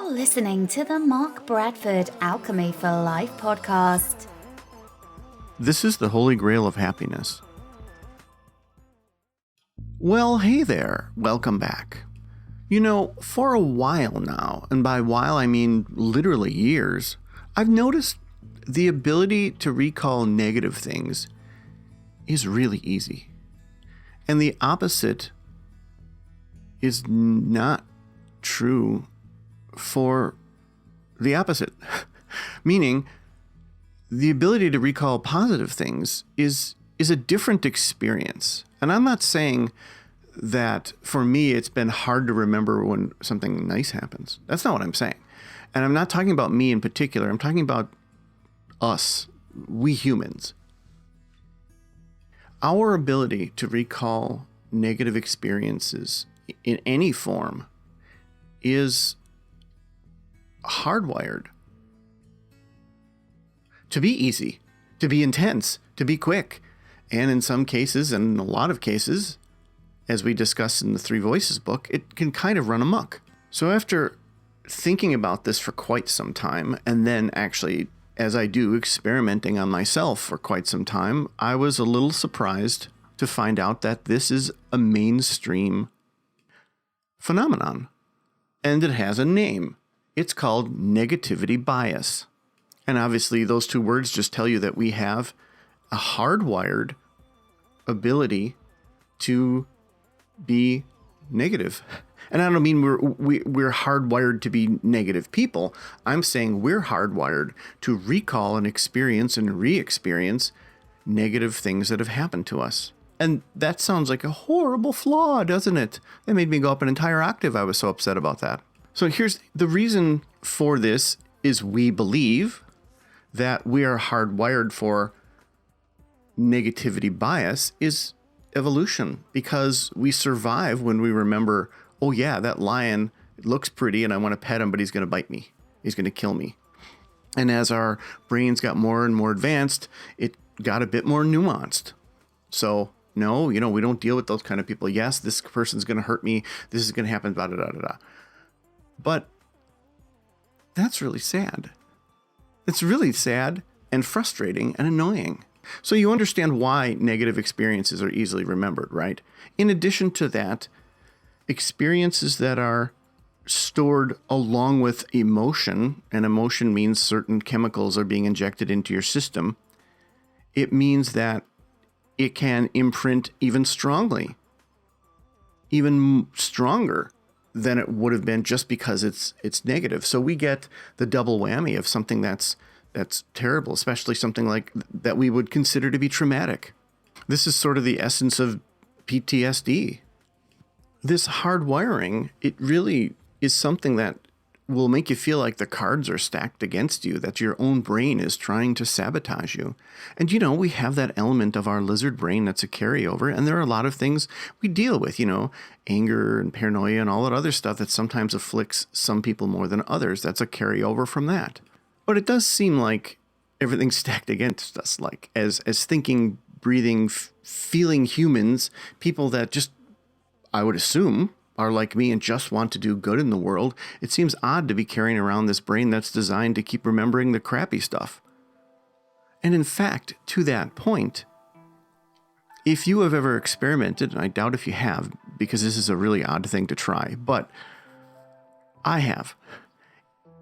You're listening to the Mark Bradford Alchemy for Life podcast. This is the Holy Grail of happiness. Well, hey there. Welcome back. You know, for a while now, and by while I mean literally years, I've noticed the ability to recall negative things is really easy. And the opposite is not true for the opposite. Meaning, the ability to recall positive things is a different experience. And I'm not saying that for me it's been hard to remember when something nice happens. That's not what I'm saying. And I'm not talking about me in particular. I'm talking about us, we humans. Our ability to recall negative experiences in any form is hardwired to be easy, to be intense, to be quick, and in some cases, and in a lot of cases, as we discussed in the Three Voices book, it can kind of run amok. So after thinking about this for quite some time, and then actually, as I do, experimenting on myself for quite some time, I was a little surprised to find out that this is a mainstream phenomenon, and it has a name. It's called negativity bias. And obviously those two words just tell you that we have a hardwired ability to be negative. And I don't mean we're hardwired to be negative people. I'm saying we're hardwired to recall and experience and re-experience negative things that have happened to us. And that sounds like a horrible flaw, doesn't it? That made me go up an entire octave. I was so upset about that. So here's the reason for this is we believe that we are hardwired for negativity bias is evolution, because we survive when we remember, oh yeah, that lion looks pretty and I want to pet him, but he's going to bite me. He's going to kill me. And as our brains got more and more advanced, it got a bit more nuanced. So no, we don't deal with those kind of people. Yes, this person's going to hurt me. This is going to happen, da da da da. But that's really sad. It's really sad and frustrating and annoying. So you understand why negative experiences are easily remembered, right? In addition to that, experiences that are stored along with emotion, and emotion means certain chemicals are being injected into your system, it means that it can imprint even strongly, even stronger than it would have been just because it's negative. So we get the double whammy of something that's terrible, especially something like that we would consider to be traumatic. This is sort of the essence of PTSD. This hardwiring, it really is something that will make you feel like the cards are stacked against you, that your own brain is trying to sabotage you. And, we have that element of our lizard brain that's a carryover, and there are a lot of things we deal with, anger and paranoia and all that other stuff that sometimes afflicts some people more than others. That's a carryover from that. But it does seem like everything's stacked against us, like as thinking, breathing, feeling humans, people that just, I would assume, are like me and just want to do good in the world. It seems odd to be carrying around this brain that's designed to keep remembering the crappy stuff. And in fact, to that point, if you have ever experimented, and I doubt if you have, because this is a really odd thing to try, but I have.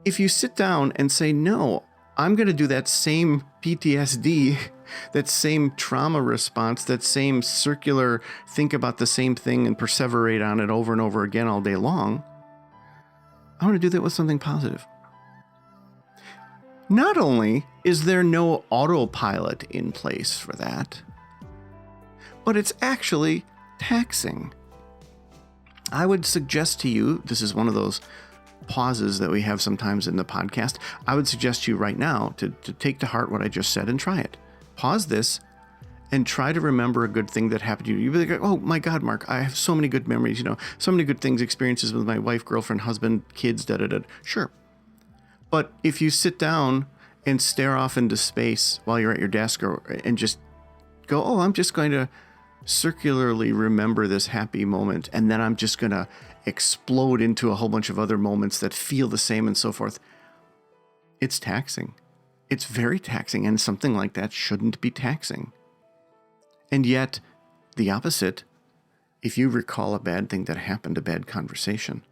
If you sit down and say, no, I'm going to do that same PTSD, that same trauma response, that same circular think about the same thing and perseverate on it over and over again all day long, I want to do that with something positive. Not only is there no autopilot in place for that, but it's actually taxing. I would suggest to you, this is one of those pauses that we have sometimes in the podcast, I would suggest to you right now to take to heart what I just said and try it. Pause this and try to remember a good thing that happened to you. You'll be like, oh my God, Mark, I have so many good memories, so many good things, experiences with my wife, girlfriend, husband, kids, da-da-da. Sure. But if you sit down and stare off into space while you're at your desk and just go, I'm just going to circularly remember this happy moment, and then I'm just going to explode into a whole bunch of other moments that feel the same and so forth. It's taxing. It's very taxing, and something like that shouldn't be taxing. And yet, the opposite, if you recall a bad thing that happened, a bad conversation,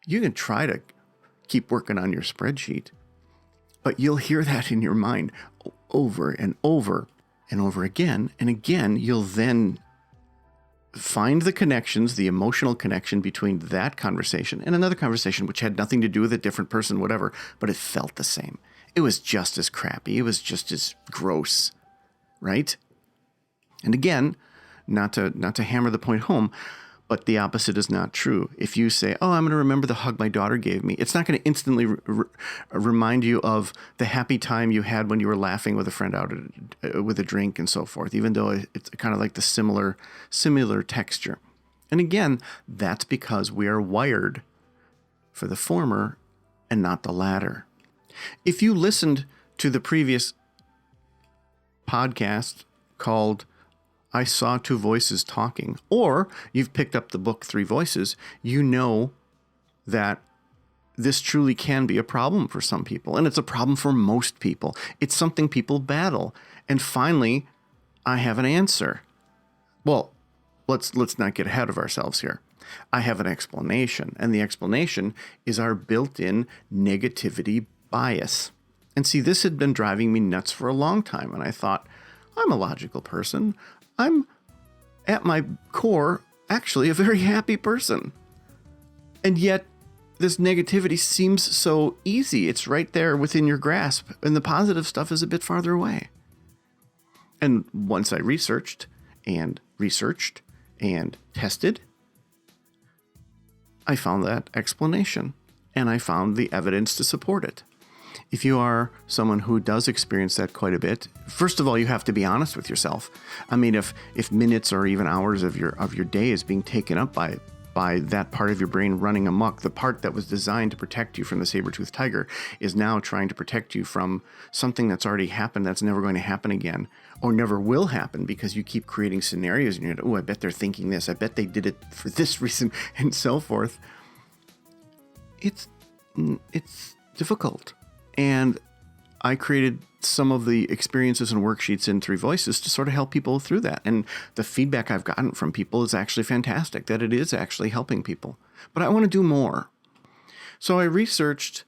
you can try to keep working on your spreadsheet, but you'll hear that in your mind over and over and over again. And again, you'll then find the connections, the emotional connection between that conversation and another conversation, which had nothing to do with a different person, whatever, but it felt the same. It was just as crappy. It was just as gross, right? And again, not to hammer the point home, but the opposite is not true. If you say, oh, I'm going to remember the hug my daughter gave me, it's not going to instantly remind you of the happy time you had when you were laughing with a friend out with a drink and so forth, even though it's kind of like the similar texture. And again, that's because we are wired for the former and not the latter. If you listened to the previous podcast called I Saw Two Voices Talking, or you've picked up the book Three Voices, you know that this truly can be a problem for some people, and it's a problem for most people. It's something people battle. And finally, I have an answer. Well, let's not get ahead of ourselves here. I have an explanation, and the explanation is our built-in negativity bias. And see, this had been driving me nuts for a long time, and I thought, I'm a logical person. I'm, at my core, actually a very happy person. And yet, this negativity seems so easy. It's right there within your grasp, and the positive stuff is a bit farther away. And once I researched and tested, I found that explanation, and I found the evidence to support it. If you are someone who does experience that quite a bit, first of all, you have to be honest with yourself. I mean, if minutes or even hours of your day is being taken up by that part of your brain running amok, the part that was designed to protect you from the saber-toothed tiger is now trying to protect you from something that's already happened that's never going to happen again, or never will happen, because you keep creating scenarios and you're like, oh, I bet they're thinking this, I bet they did it for this reason, and so forth. It's difficult. And I created some of the experiences and worksheets in Three Voices to sort of help people through that. And the feedback I've gotten from people is actually fantastic, that it is actually helping people. But I want to do more. So I researched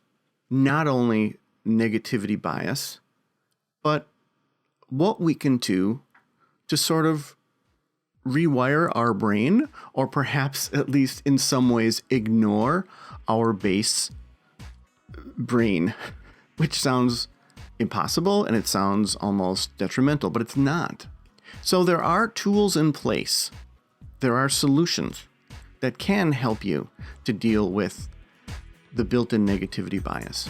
not only negativity bias, but what we can do to sort of rewire our brain, or perhaps at least in some ways ignore our base brain. Which sounds impossible, and it sounds almost detrimental, but it's not. So there are tools in place. There are solutions that can help you to deal with the built-in negativity bias.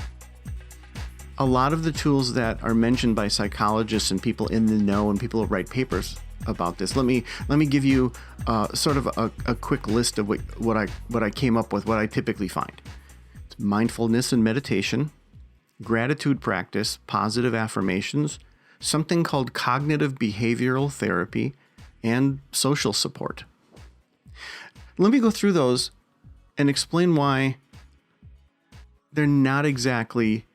A lot of the tools that are mentioned by psychologists and people in the know and people who write papers about this. Let me give you sort of a quick list of what I came up with, what I typically find. It's mindfulness and meditation, gratitude practice, positive affirmations, something called cognitive behavioral therapy, and social support. Let me go through those and explain why they're not exactly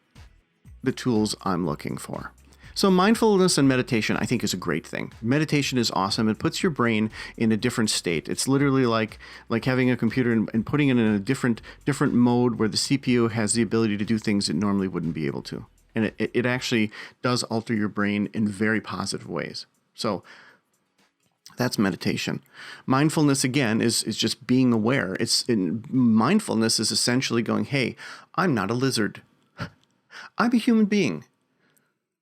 the tools I'm looking for. So mindfulness and meditation, I think, is a great thing. Meditation is awesome. It puts your brain in a different state. It's literally like having a computer and putting it in a different mode where the CPU has the ability to do things it normally wouldn't be able to. And it actually does alter your brain in very positive ways. So that's meditation. Mindfulness, again, is just being aware. Mindfulness is essentially going, hey, I'm not a lizard. I'm a human being.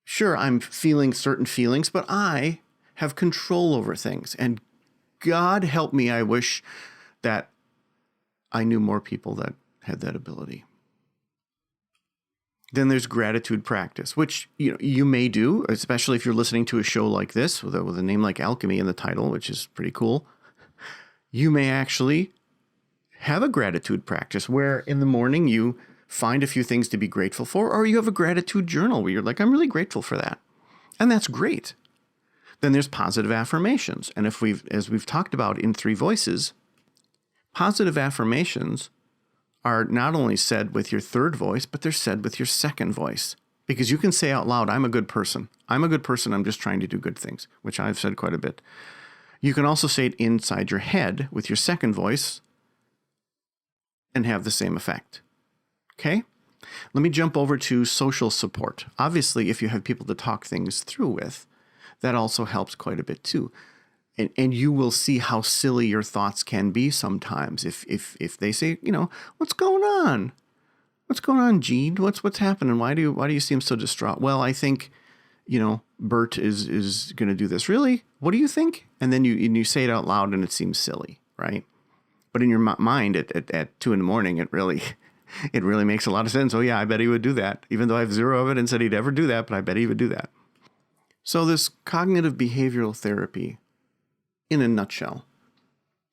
Sure, I'm feeling certain feelings, but I have control over things. And God help me, I wish that I knew more people that had that ability. Then there's gratitude practice, which you may do, especially if you're listening to a show like this with a name like Alchemy in the title, which is pretty cool. You may actually have a gratitude practice where in the morning you find a few things to be grateful for, or you have a gratitude journal where you're like, I'm really grateful for that. And that's great. Then there's positive affirmations. And as we've talked about in Three Voices, Positive affirmations are not only said with your third voice, but they're said with your second voice. Because you can say out loud, I'm a good person. I'm a good person. I'm just trying to do good things, which I've said quite a bit. You can also say it inside your head with your second voice and have the same effect. Okay? Let me jump over to social support. Obviously, if you have people to talk things through with, that also helps quite a bit too. And you will see how silly your thoughts can be sometimes. If they say, what's going on? What's going on, Gene? What's happening? Why do you seem so distraught? Well, I think, Bert is going to do this. Really? What do you think? And then you say it out loud and it seems silly, right? But in your mind at 2 a.m, it really makes a lot of sense. Oh yeah, I bet he would do that. Even though I have zero evidence that he'd ever do that, but I bet he would do that. So this cognitive behavioral therapy, in a nutshell,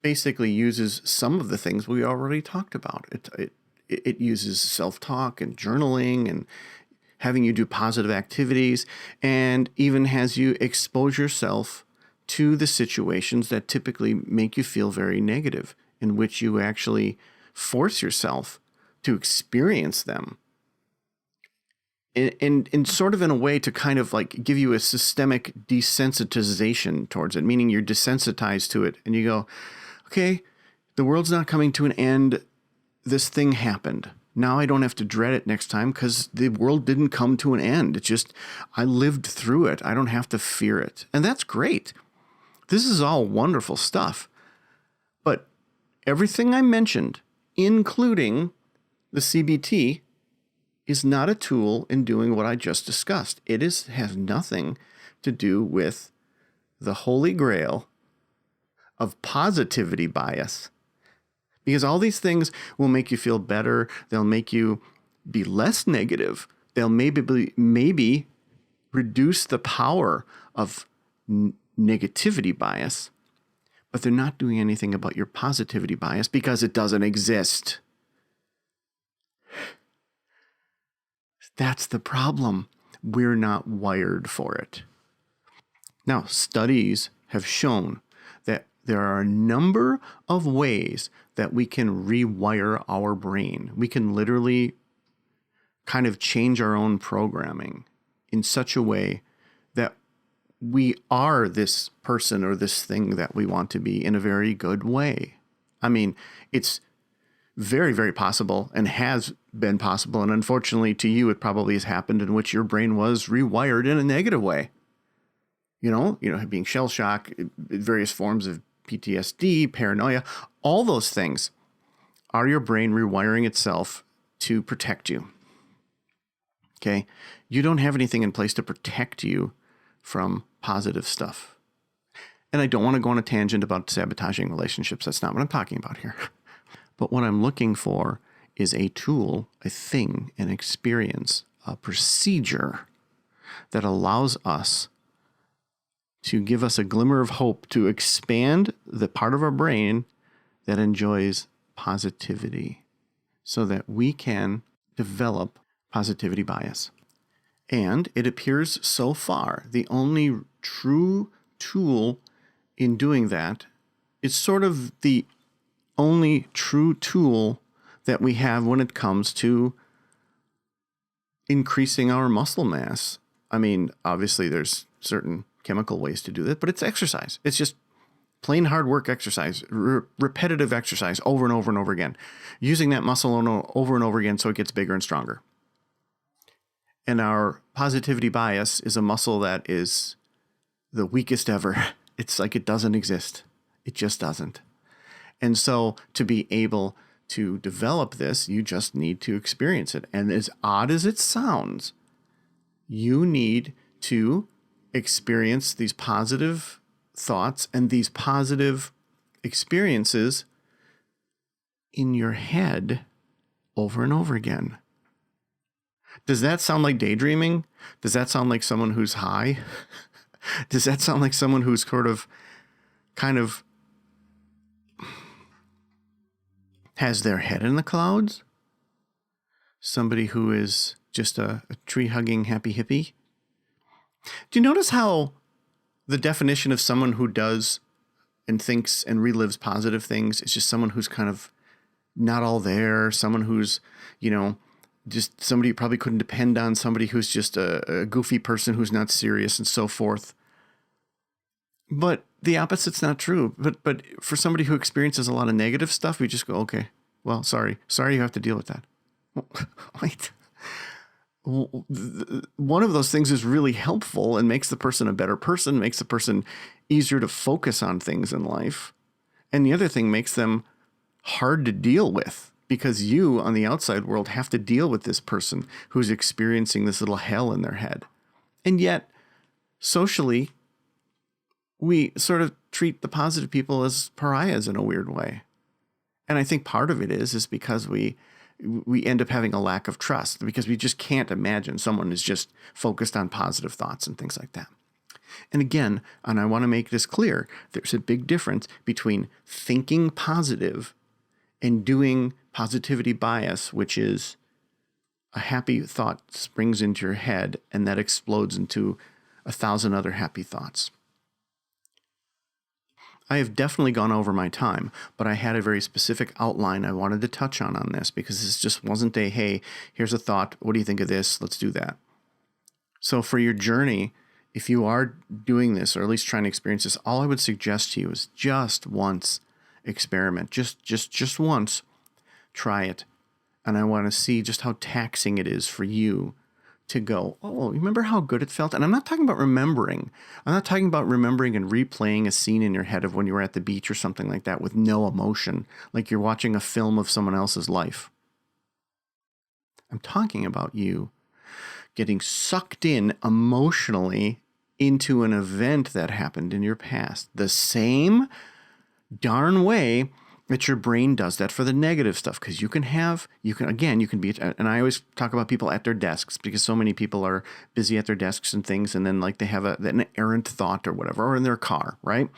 basically uses some of the things we already talked about. It uses self-talk and journaling and having you do positive activities, and even has you expose yourself to the situations that typically make you feel very negative, in which you actually force yourself to experience them. In sort of in a way to kind of like give you a systemic desensitization towards it, meaning you're desensitized to it and you go, okay, the world's not coming to an end. This thing happened. Now I don't have to dread it next time because the world didn't come to an end. It's just, I lived through it. I don't have to fear it. And that's great. This is all wonderful stuff. But everything I mentioned, including the CBT, is not a tool in doing what I just discussed. It has nothing to do with the holy grail of positivity bias. Because all these things will make you feel better. They'll make you be less negative. They'll maybe reduce the power of negativity bias. But they're not doing anything about your positivity bias because it doesn't exist. That's the problem. We're not wired for it. Now, studies have shown that there are a number of ways that we can rewire our brain. We can literally kind of change our own programming in such a way that we are this person or this thing that we want to be in a very good way. I mean, it's very, very possible and has been possible. And unfortunately to you, it probably has happened in which your brain was rewired in a negative way. Being shell shock, various forms of PTSD, paranoia, all those things are your brain rewiring itself to protect you. Okay. You don't have anything in place to protect you from positive stuff. And I don't want to go on a tangent about sabotaging relationships. That's not what I'm talking about here. But what I'm looking for is a tool, a thing, an experience, a procedure that allows us to give us a glimmer of hope to expand the part of our brain that enjoys positivity so that we can develop positivity bias. And it appears so far the only true tool in doing that is sort of the only true tool that we have when it comes to increasing our muscle mass. I mean, obviously there's certain chemical ways to do that, but it's exercise. It's just plain hard work exercise, repetitive exercise over and over and over again, using that muscle over and over again so it gets bigger and stronger. And our positivity bias is a muscle that is the weakest ever. It's like it doesn't exist. It just doesn't. And so to be able to develop this, you just need to experience it. And as odd as it sounds, you need to experience these positive thoughts and these positive experiences in your head over and over again. Does that sound like daydreaming? Does that sound like someone who's high? Does that sound like someone who's kind of has their head in the clouds? Somebody who is just a tree-hugging happy hippie? Do you notice how the definition of someone who does and thinks and relives positive things is just someone who's kind of not all there, someone who's, just somebody you probably couldn't depend on, somebody who's just a goofy person who's not serious and so forth. But the opposite's not true. But for somebody who experiences a lot of negative stuff, we just go, okay, well, sorry you have to deal with that. Wait. One of those things is really helpful and makes the person a better person, makes the person easier to focus on things in life. And the other thing makes them hard to deal with because you on the outside world have to deal with this person who's experiencing this little hell in their head. And yet, socially, we sort of treat the positive people as pariahs in a weird way. And I think part of it is because we end up having a lack of trust because we just can't imagine someone is just focused on positive thoughts and things like that. And again, and I want to make this clear, there's a big difference between thinking positive and doing positivity bias, which is a happy thought springs into your head and that explodes into 1,000 other happy thoughts. I have definitely gone over my time, but I had a very specific outline I wanted to touch on this because this just wasn't a, hey, here's a thought. What do you think of this? Let's do that. So for your journey, if you are doing this, or at least trying to experience this, all I would suggest to you is just once experiment. Just once, try it. And I want to see just how taxing it is for you to go, oh, remember how good it felt? And I'm not talking about remembering. I'm not talking about remembering and replaying a scene in your head of when you were at the beach or something like that with no emotion, like you're watching a film of someone else's life. I'm talking about you getting sucked in emotionally into an event that happened in your past. The same darn way that your brain does that for the negative stuff, because you can be, and I always talk about people at their desks because so many people are busy at their desks and things, and then like they have an errant thought or whatever, or in their car, right?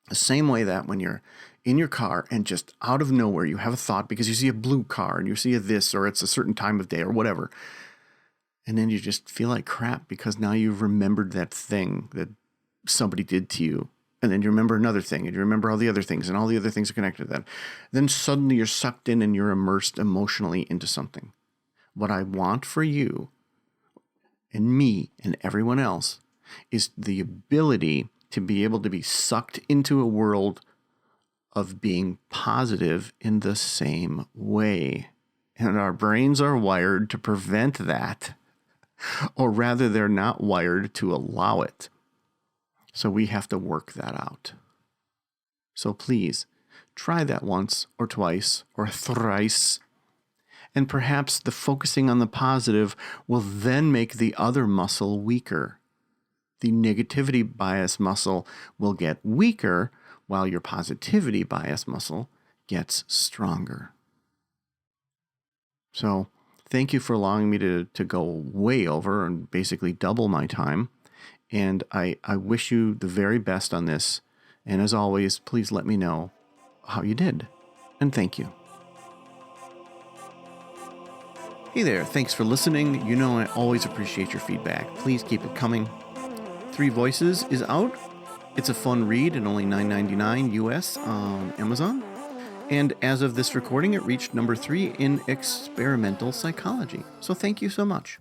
The same way that when you're in your car and just out of nowhere you have a thought because you see a blue car and you see a this, or it's a certain time of day or whatever, and then you just feel like crap because now you've remembered that thing that somebody did to you. And then you remember another thing, and you remember all the other things, and all the other things are connected to that. Then suddenly you're sucked in and you're immersed emotionally into something. What I want for you and me and everyone else is the ability to be able to be sucked into a world of being positive in the same way. And our brains are wired to prevent that, or rather they're not wired to allow it. So we have to work that out. So please, try that once or twice or thrice. And perhaps the focusing on the positive will then make the other muscle weaker. The negativity bias muscle will get weaker while your positivity bias muscle gets stronger. So thank you for allowing me to go way over and basically double my time. And I wish you the very best on this. And as always, please let me know how you did. And thank you. Hey there, thanks for listening. You know I always appreciate your feedback. Please keep it coming. Three Voices is out. It's a fun read and only $9.99 US on Amazon. And as of this recording, it reached number 3 in experimental psychology. So thank you so much.